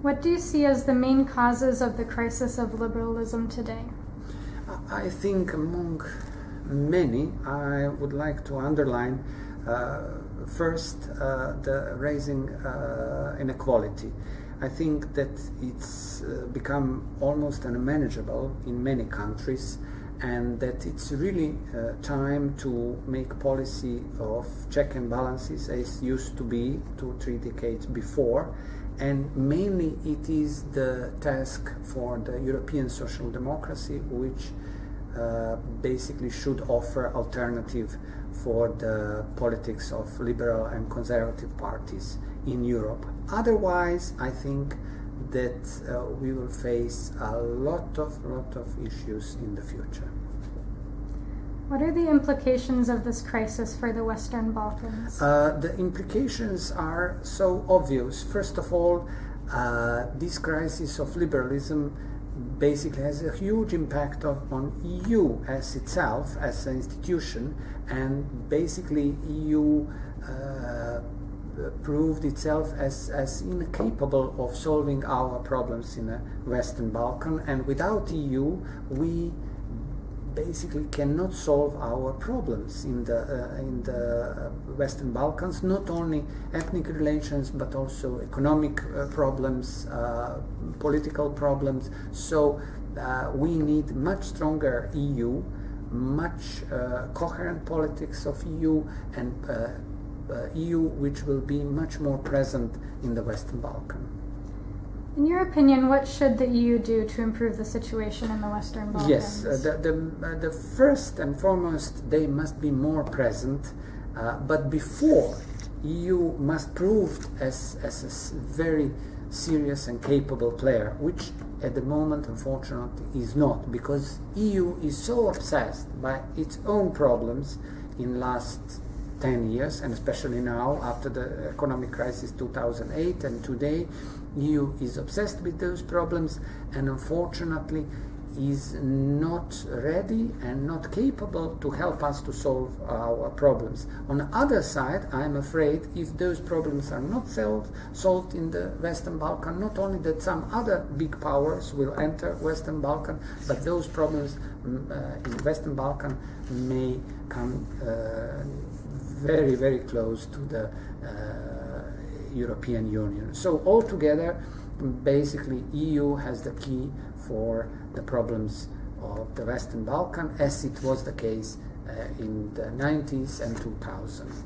What do you see as the main causes of the crisis of liberalism today? I think among many, I would like to underline first the rising inequality. I think that it's become almost unmanageable in many countries, and that it's really time to make policy of check and balances as used to be 2-3 decades before. And mainly it is the task for the European social democracy, which basically should offer alternative for the politics of liberal and conservative parties in Europe. Otherwise, I think that we will face a lot of issues in the future. What are the implications of this crisis for the Western Balkans? The implications are so obvious. First of all, this crisis of liberalism basically has a huge impact on EU as itself, as an institution, and basically EU proved itself as incapable of solving our problems in the Western Balkan, and without EU we basically cannot solve our problems in the Western Balkans, not only ethnic relations but also economic problems, political problems. So we need much stronger EU, much coherent politics of EU, and EU which will be much more present in the Western Balkans. In your opinion, what should the EU do to improve the situation in the Western Balkans? Yes, the first and foremost, they must be more present, but before, EU must prove as a very serious and capable player, which at the moment, unfortunately, is not, because EU is so obsessed by its own problems in last 10 years, and especially now after the economic crisis 2008 and today, EU is obsessed with those problems and unfortunately is not ready and not capable to help us to solve our problems. On the other side, I'm afraid if those problems are not solved in the Western Balkan, not only that some other big powers will enter Western Balkan, but those problems in Western Balkan may come very close to the European Union. So altogether, basically, EU has the key for the problems of the Western Balkan, as it was the case in the 90s and 2000s.